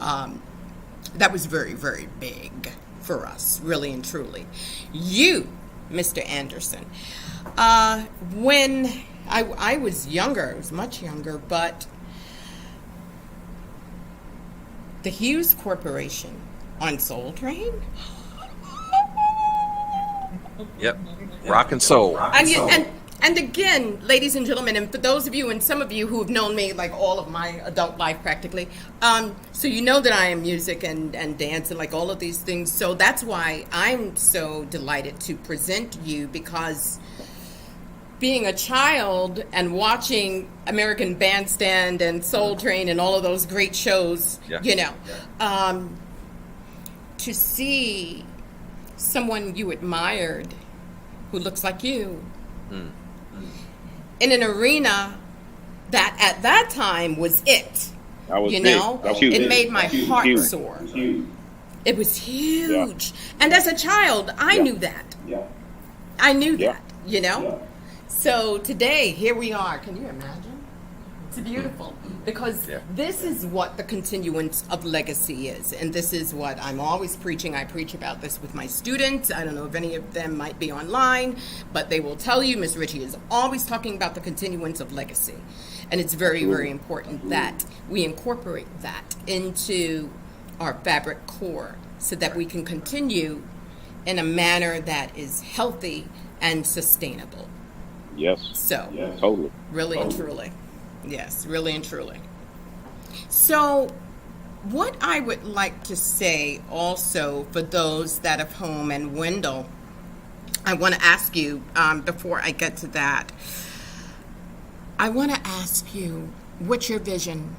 that was very, very big for us, really and truly. You, Mr. Anderson, when I was younger, I was much younger, but the Hughes Corporation on Soul Train? Yep. Rock and soul. And again, ladies and gentlemen, and for those of you and some of you who have known me like all of my adult life practically, so you know that I am music and dance and like all of these things. So that's why I'm so delighted to present you, because being a child and watching American Bandstand and Soul Train and all of those great shows, you know, to see someone you admired who looks like you in an arena that at that time was it. That was you big. know, That was huge. it made my heart Huge. soar. It was huge. And as a child, I knew that. I knew that, you know? So today, here we are. Can you imagine? It's beautiful, because this is what the continuance of legacy is. And this is what I'm always preaching. I preach about this with my students. I don't know if any of them might be online, but they will tell you Miss Richie is always talking about the continuance of legacy. And it's very, very important that we incorporate that into our fabric core so that we can continue in a manner that is healthy and sustainable. Yes. So, Totally. really and truly. Yes, really and truly. So, what I would like to say also for those that are home, and Wendell, I want to ask you, before I get to that, I want to ask you, what's your vision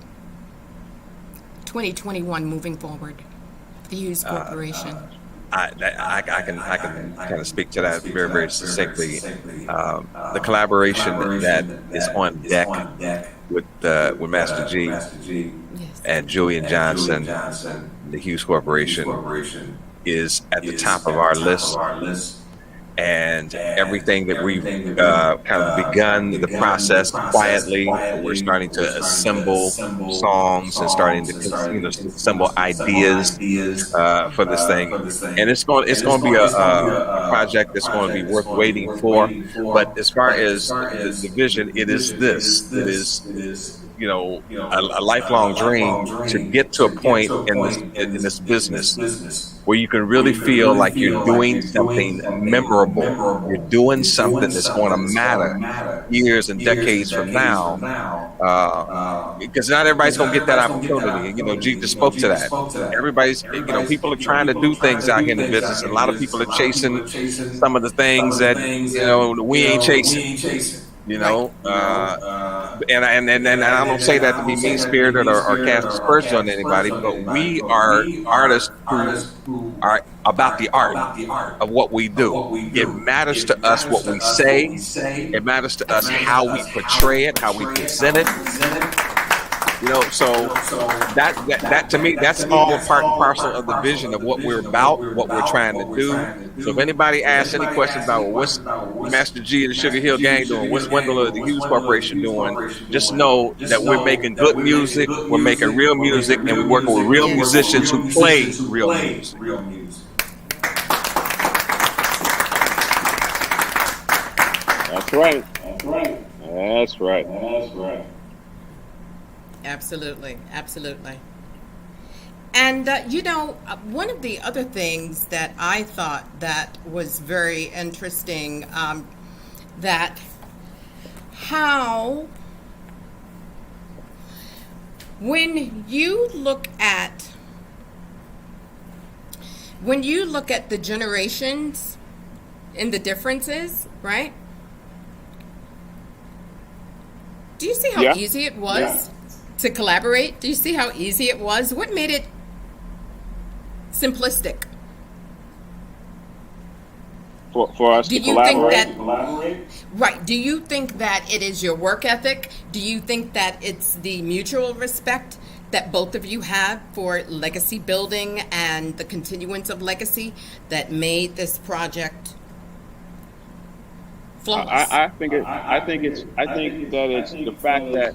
2021 moving forward, the Hughes Corporation? I can kind of speak to that very, very succinctly. The collaboration that is on deck with Master G Yes. and Julian Johnson, the Hughes Corporation, is at the top of our list. And everything that we've kind of begun the process quietly, we're starting to assemble songs and starting to assemble ideas for this thing. And it's going to be a project that's going to be worth waiting for. But as far as the vision, it is this. It is a lifelong dream to get to a point in this business where you can really feel like you're doing something memorable. You're doing something that's going to matter years and decades from now, because not everybody's going to get that opportunity. G just spoke to that. Everybody's, people are trying to do things out here in the business, and a lot of people are chasing some of the things that we ain't chasing. And I don't say that to be mean-spirited or cast aspersions on anybody, but we are artists who are about the art of what we do. It matters to us what we say. It matters to us how we portray it, how we present it. So that to me, that's all part and parcel of the vision of what we're about, what we're trying to do. So if anybody asks any questions about what's Master G and the Sugar Hill Gang doing, what's Wendell of the Hughes Corporation doing, just know that we're making good music, we're making real music, and we're working with real musicians who play real music. That's right. That's right. Absolutely, absolutely. And one of the other things that I thought that was very interesting, that how when you look at the generations and the differences, right? Do you see how Yeah. easy it was to collaborate? Do you see how easy it was? What made it simplistic? For us Do to you think collaborate. Right. Do you think that it is your work ethic? Do you think that it's the mutual respect that both of you have for legacy building and the continuance of legacy that made this project flawless? I think that it's the fact that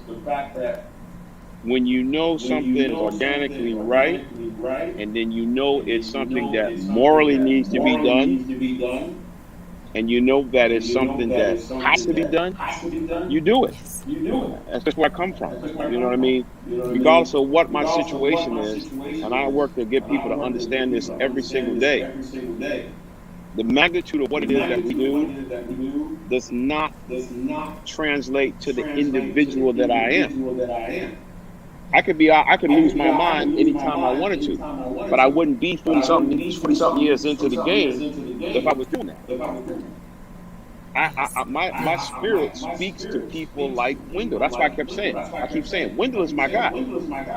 when you know something is organically right, and then you know it's something that morally needs to be done, and you know that it's something that has to be done, you do it. Yes. That's just where I come from. You know what I mean? Regardless of what my situation is, and I work to get people to understand this every single day. The magnitude of what it is that we do does not translate to the individual that I am. I could lose my mind anytime I wanted to, but I wouldn't be 40 something years into the game if I was doing that. My spirit speaks to people like Wendell. That's why I keep saying, Wendell is my guy.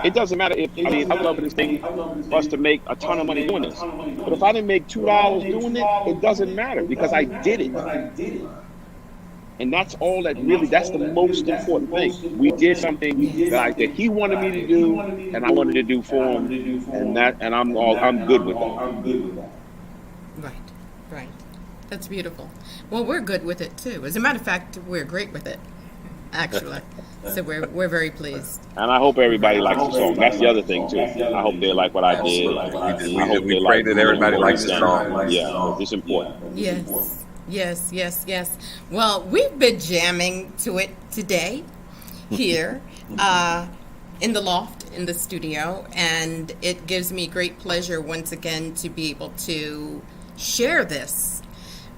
It doesn't matter I love this thing for us to make a ton of money doing this. But if I didn't make $2 doing it, it doesn't matter because I did it. And that's all that's the most important thing. We did something that he wanted me to do and I wanted to do for him. And I'm good with that. Right. That's beautiful. Well, we're good with it too. As a matter of fact, we're great with it, actually. So we're very pleased. And I hope everybody likes the song. That's the other thing too. I hope they like what I did. We pray that everybody likes the song. Yeah, it's important. Yes. Well, we've been jamming to it today here in the loft, in the studio, and it gives me great pleasure once again to be able to share this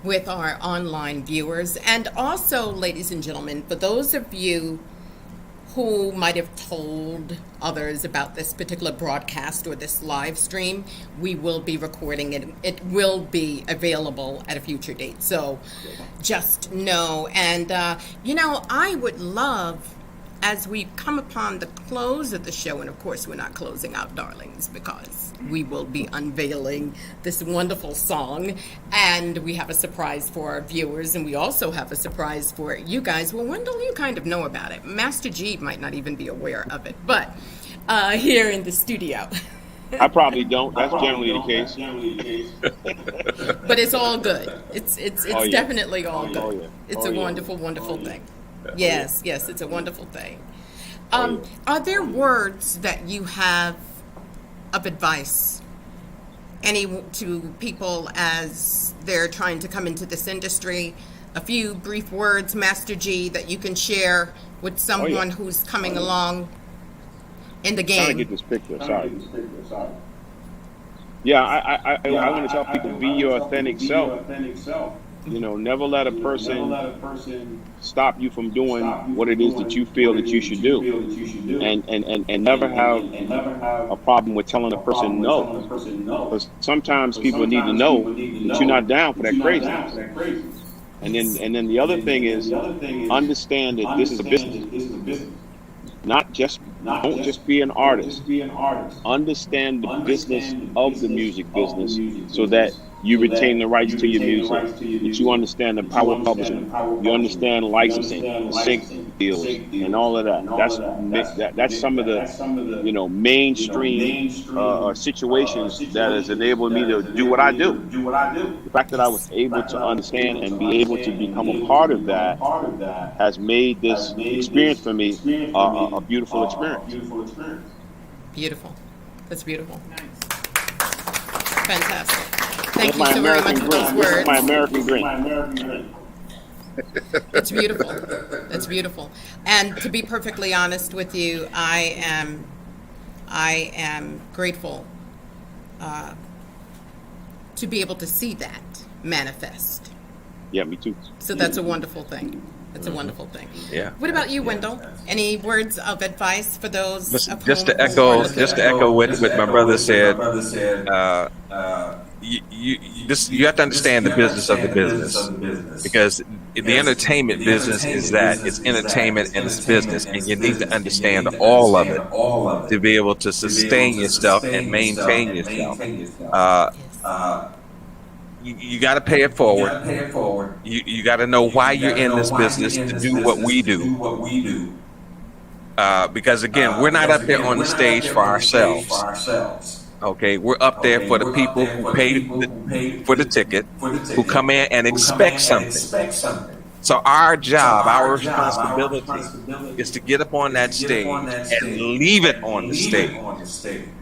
with our online viewers. And also, ladies and gentlemen, for those of you who might have told others about this particular broadcast or this live stream, we will be recording it. It will be available at a future date. So just know. And, I would love, as we come upon the close of the show, and of course we're not closing out, darlings, because we will be unveiling this wonderful song, and we have a surprise for our viewers, and we also have a surprise for you guys. Well, Wendell, you kind of know about it. Master G might not even be aware of it, but here in the studio. I probably don't. That's generally the case. But it's all good. It's Oh, yeah. definitely all good. Oh, yeah. It's Oh, a yeah. wonderful thing. Yes, it's a wonderful thing. Are there words that you have of advice to people as they're trying to come into this industry? A few brief words, Master G, that you can share with someone who's coming along in the game. Trying to get this picture. Sorry. Yeah, I want to tell people, be your authentic self. Never let a person stop you from doing what it is that you feel that you should do, and never have a problem with telling a person no. Because sometimes people need to know that you're not down for that craziness. And then the other thing is, understand that this is a business. Don't just be an artist. Understand the business of the music business so that you retain the rights to your music, that you understand the power of publishing, you understand licensing, the sync deals, and all of that. That's some of the mainstream situations that has enabled me to do what I do. The fact that I was able to understand and be able to become a part of that has made this experience for me a beautiful experience. Beautiful. That's beautiful. Fantastic. Thank That's you my so very much American for those dream. This is words. my American dream. It's beautiful. That's beautiful. And to be perfectly honest with you, I am grateful to be able to see that manifest. Yeah, me too. So that's a wonderful thing. That's a wonderful thing. Yeah. What about you, Wendell? Any words of advice for those? Just to echo what my brother said. You have to understand the business of the business, because the entertainment business is that it's entertainment and it's business, and you need to understand all of it to be able to sustain yourself and maintain yourself. You got to pay it forward. You got to know why you're in this business to do what we do. Because again, we're not up there on the stage for ourselves. Okay, we're up there for the people who pay for the ticket, who come in and expect something. So our job, our responsibility is to get up on that stage and leave it on the stage.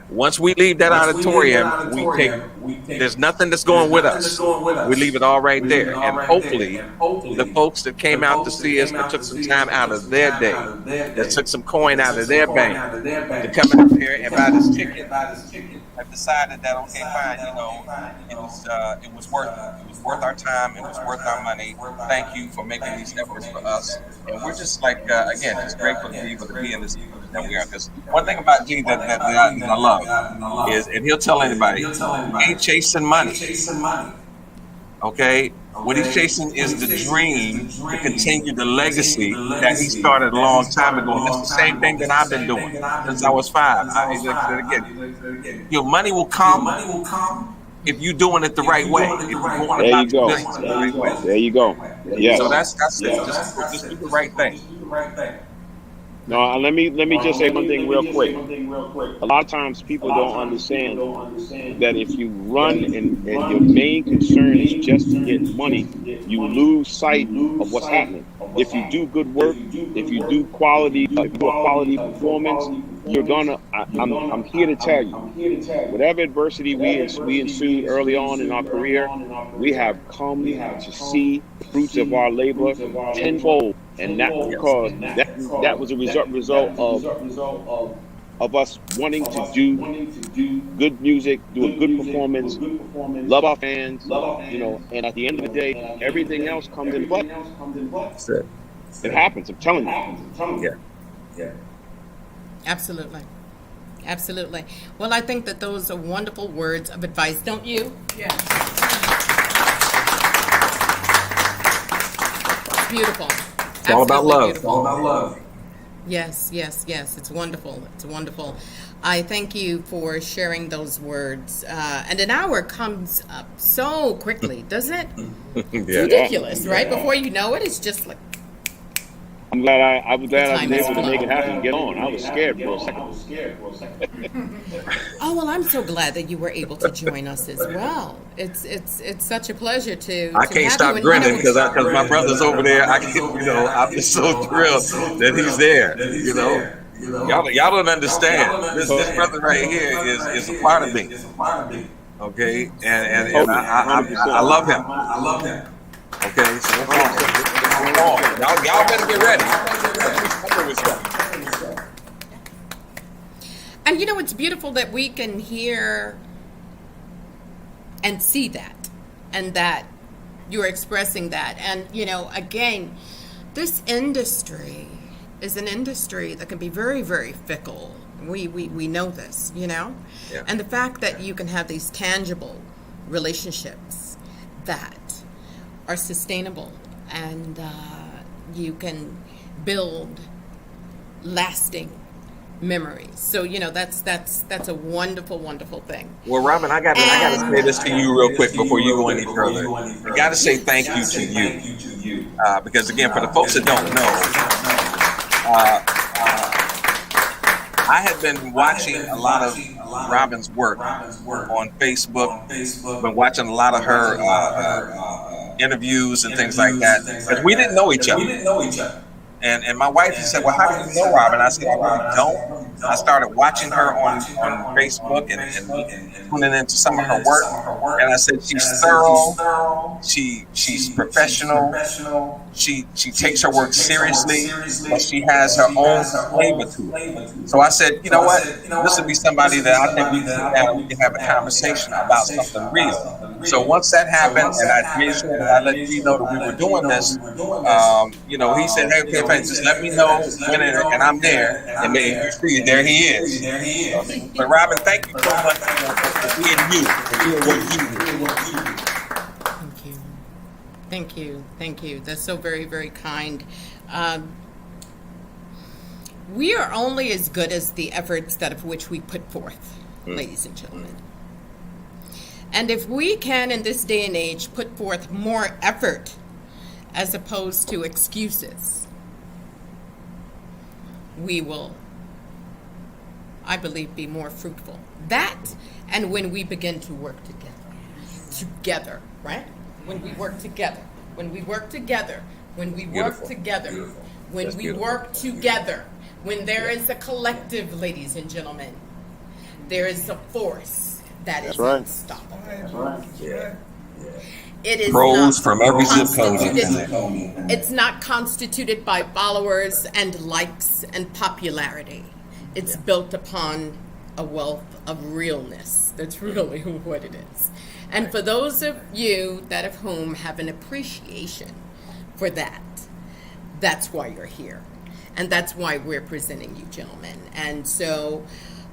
Once we leave that auditorium, there's nothing that's going with us. We leave it all right there. And hopefully, the folks that came out to see us, that took some time out of their day, that took some coin out of their bank to come out here and buy this ticket, have decided that, okay, fine, it was worth it. It was worth our time. It was worth our money. Thank you for making these efforts for us. And we're just again, just grateful to be able to be in this that we are. Because one thing about G that I love is, and he'll tell anybody, he ain't chasing money. Okay? What he's chasing is the dream to continue the legacy that he started a long time ago. And that's the same thing that I've been doing since I was 5. Your money will come if you're doing it the right way. If you're going There about you go. the business the right way. There you go. Yes. So that's it. Just do the right thing. No, let me just say one thing real quick. A lot of times people don't understand that if you run and your main concern is just to get money, you lose sight of what's happening. If you do good work, if you do a quality performance, you're gonna. I'm here to tell you, whatever adversity we ensued early on in our career, we have come to see the fruits of our labor tenfold. And that because that was a result of us wanting to do good music, do a good performance, love our fans, and at the end of the day, everything else comes in play. That's it. It happens. I'm telling you. Yeah. Absolutely. Absolutely. Well, I think that those are wonderful words of advice, don't you? Yeah. It's beautiful. It's all about love. Beautiful. It's all about love. Yes. It's wonderful. It's wonderful. I thank you for sharing those words. And an hour comes up so quickly, doesn't it? It's ridiculous, right? Before you know it, it's just like. I'm glad I was able to make it happen and get on. I was scared for a second. Oh, well, I'm so glad that you were able to join us as well. It's such a pleasure to. I can't stop grinning because my brother's over there. I'm just so thrilled that he's there. Y'all don't understand. This brother right here is a part of me. Okay, and I love him. Okay, so y'all better get ready. And it's beautiful that we can hear and see that, and that you're expressing that. And again, this industry is an industry that can be very, very fickle. We know this, Yeah. And the fact that you can have these tangible relationships that are sustainable, and you can build lasting memories. So that's a wonderful, wonderful thing. Well, Robin, I gotta say this to you real quick before you go any further. I gotta say thank you to you, because again, for the folks that don't know, I had been watching a lot of Robin's work on Facebook. Been watching a lot of her interviews and things like that, because we didn't know each other. And my wife said, "Well, how do you know Robin?" I said, "I really don't." I started watching her on Facebook and tuning into some of her work. And I said, "She's thorough. She's professional. she takes her work seriously, but she has her own flavor to it. So I said, you know what? This would be somebody that I think we can sit down and we can have a conversation about something real. So once that happened, and I made sure that I let you know that we were doing this, you know, he said, hey, okay, just let me know when, and I'm there. And you see, there he is. But Robin, thank you so much for being you, for doing what you do. Thank you. Thank you. That's so very, very kind. We are only as good as the efforts that of which we put forth, ladies and gentlemen. And if we can, in this day and age, put forth more effort as opposed to excuses, we will, I believe, be more fruitful. That, and when we begin to work together, right? When we work together, when we work together, when we work together, when we work together, when there is a collective, ladies and gentlemen, there is a force that is unstoppable. Yeah. It is Pros not from every zip code. It's not constituted by followers and likes and popularity. It's built upon a wealth of realness. That's really what it is. And for those of you that of whom have an appreciation for that, that's why you're here. And that's why we're presenting you, gentlemen. And so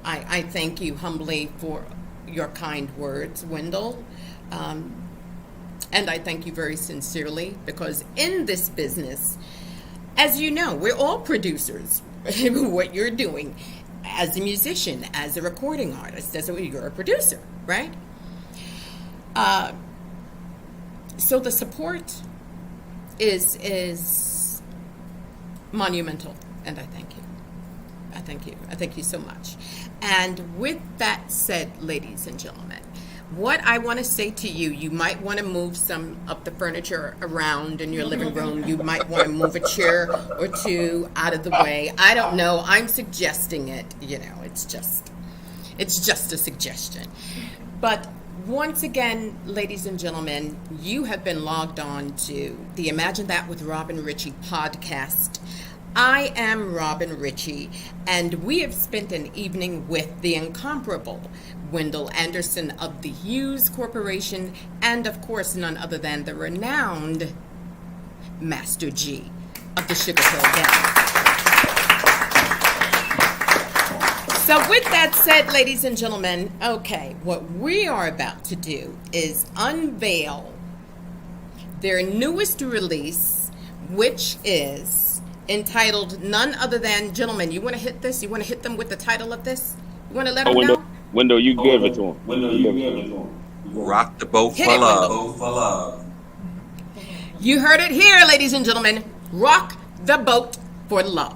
I thank you humbly for your kind words, Wendell. And I thank you very sincerely, because in this business, as you know, we're all producers. What you're doing as a musician, as a recording artist, you're a producer, right? So the support is monumental, and I thank you. I thank you. I thank you so much. And with that said, ladies and gentlemen, what I want to say to you, you might want to move some of the furniture around in your living room. You might want to move a chair or two out of the way. I don't know. I'm suggesting it. You know, it's just a suggestion. But once again, ladies and gentlemen, you have been logged on to the Imagine That with Robin Richie podcast. I am Robin Richie, and we have spent an evening with the incomparable Wendell Anderson of the HUES Corporation, and of course none other than the renowned Master G of the Sugar Hill Gang. So with that said, ladies and gentlemen, okay, what we are about to do is unveil their newest release, which is entitled none other than, gentlemen, you want to hit this? You want to hit them with the title of this? You want to let them know? Wendell, you give it to him. Rock the boat Hit for it, love. You heard it here, ladies and gentlemen. Rock the boat for love.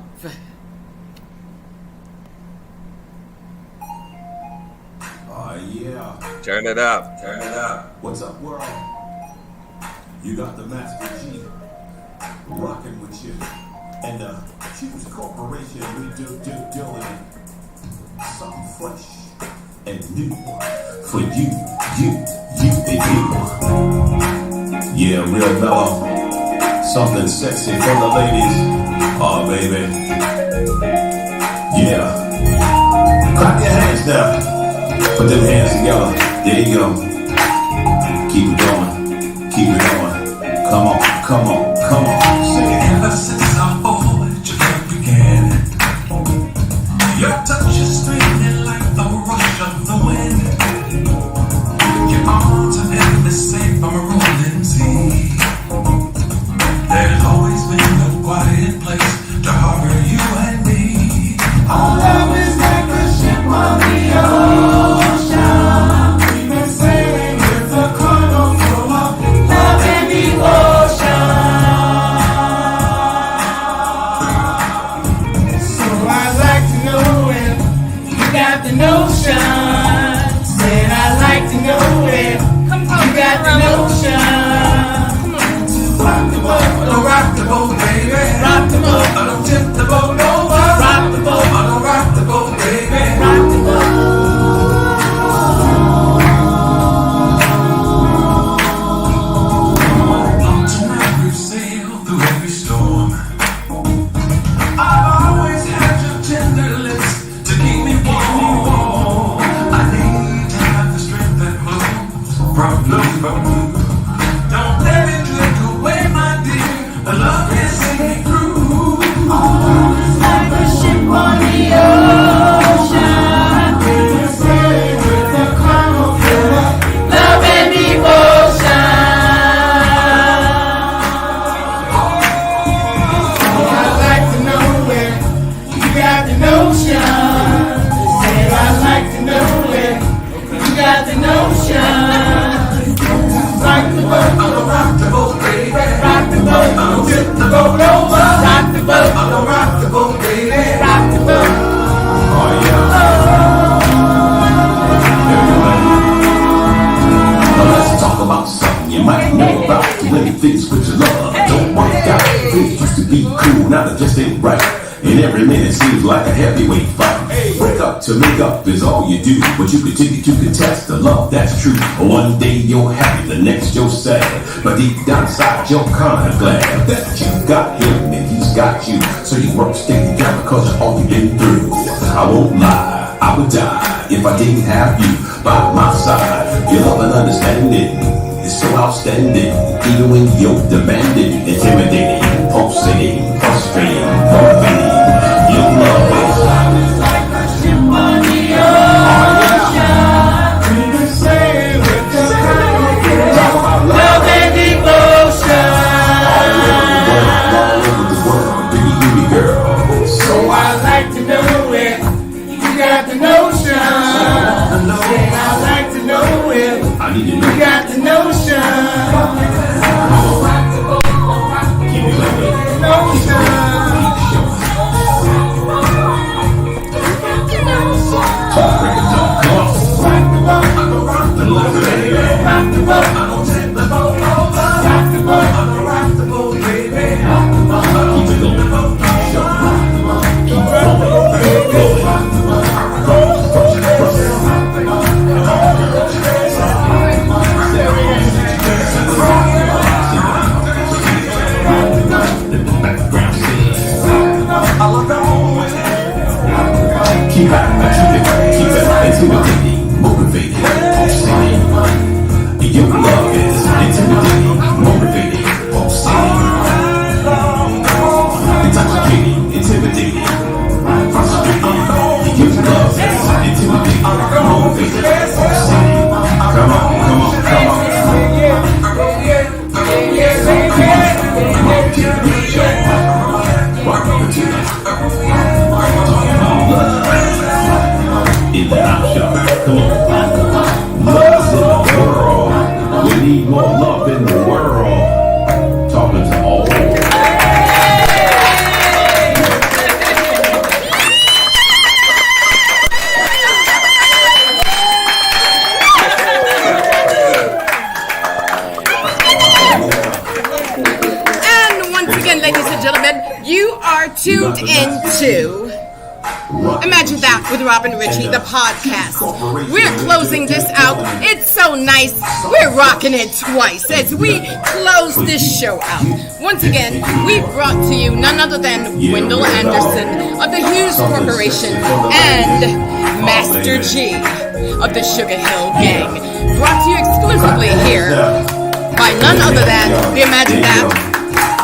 Yeah. Turn it up. What's up, world? You got the Master G rocking with you. And HUES Corporation, we doing something fresh and new for you and you. Yeah, real mellow. Something sexy for the ladies. Oh, baby. Yeah. Clap your hands now. Put them hands together. There you go. Keep it going. Come on. Sing it. Ever since our voyage began, your touch is streaming like the rush of the wind. Your arms are never safe from a rolling sea. There's always been a quiet place to harbor you and me. Our love is like a ship on the ocean. We've been sailing with a cargo full of love in the ocean. So I'd like to know if you got the notion. Said I'd like to know if you got the notion. Rock the boat, don't rock the boat, baby. Rock the boat, don't tip the boat over. Rock the boat, don't rock the boat, baby. Rock the boat. Tonight we've sailed through every cool, now it just ain't right. And every minute seems like a heavyweight fight. Break up to make up is all you do, but you continue to contest the love that's true. One day you're happy, the next you're sad, but deep down inside you're kinda glad that you got him and he's got you. So you work stick together cause of all you've been through. I won't lie, I would die if I didn't have you by my side. Your love and understanding is so outstanding, even when you're demanding, intimidating, pulsating, frustrating, motivating. Your love is like a ship on the ocean. We can sail with the love and devotion. All over the world, baby, baby girl. So I like to know it. You got the notion. I like to know it. I need to know. You got the notion. Keep it like that. Notion. Keep it intimidating, motivating, pulsating. Your love is intimidating, motivating, pulsating. Intoxicating, intimidating, frustrating. Your love is intimidating, motivating, pulsating. Come on, come on, come on. In the nutshell, come on. Love's in the world. We need more love in the world. Talking to all. And once again, ladies and gentlemen, you are tuned into Imagine That with Rob and Richie, the podcast. We're closing this out. It's so nice. We're rocking it twice as we close this show out. Once again, we brought to you none other than Wendell Anderson of the HUES Corporation and Master G of the Sugar Hill Gang. Brought to you exclusively here by none other than the Imagine That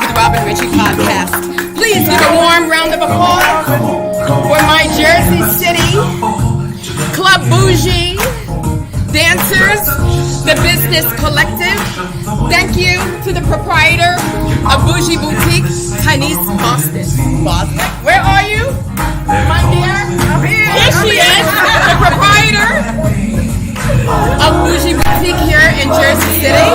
with Rob and Richie podcast. Please give a warm round of applause for my Jersey City Club Bougie dancers, the Business Collective. Thank you to the proprietor of Bougie Boutique, Tanise Boston. Boston, where are you, my dear? Here she is, the proprietor of Bougie Boutique here in Jersey City.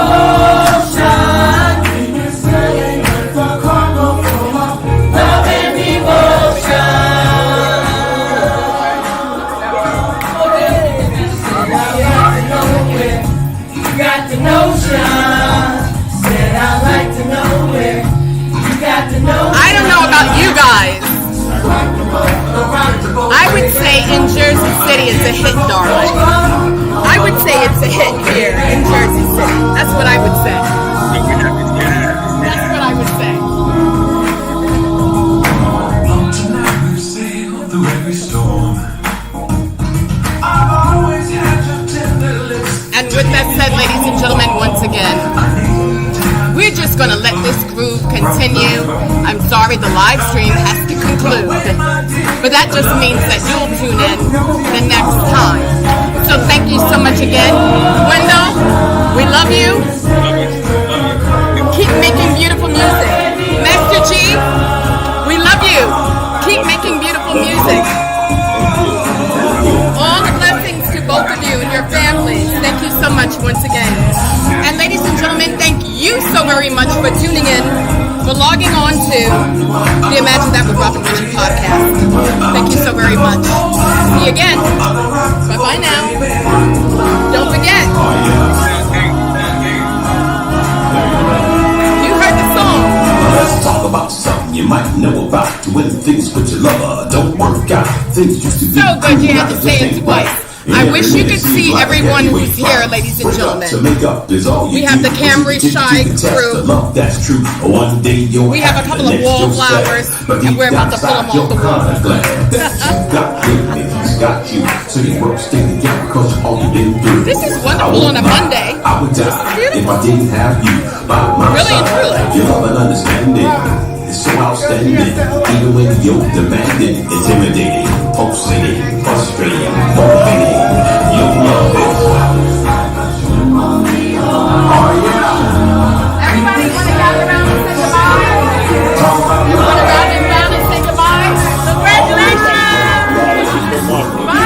I don't know about you guys. I would say in Jersey City it's a hit, darling. I would say it's a hit here in Jersey City. That's what I would say. That's what I would say. Through every storm. I've always had your tender lips. And with that said, ladies and gentlemen, once again, we're just going to let this groove continue. I'm sorry the live stream has to conclude, but that just means that you'll tune in the next time. So thank you so much again. Wendell, we love you. Keep making beautiful music. Master G, we love you. Keep making beautiful music. All the blessings to both of you and your families. Thank you so much once again. And ladies and gentlemen, thank you so very much for tuning in, for logging on to the Imagine That with Rob and Richie podcast. Thank you so very much. See you again. Bye-bye now. Don't forget. You heard the song. Let's talk about something. you might know about. When things with your lover don't work out, things used to be So good you had to say it twice. I wish you could see everyone who's here, ladies and gentlemen. We have the Camry Shy crew. We have a couple of wallflowers, and we're about to pull them off the wall. This is wonderful on a Monday. Really and truly. It's so outstanding, even when you're demanding, intimidating, pulsating, frustrating, motivating. You love it. Oh yeah. Everybody want to gather around and say goodbye? You want to gather around and say goodbye? Congratulations! Bye!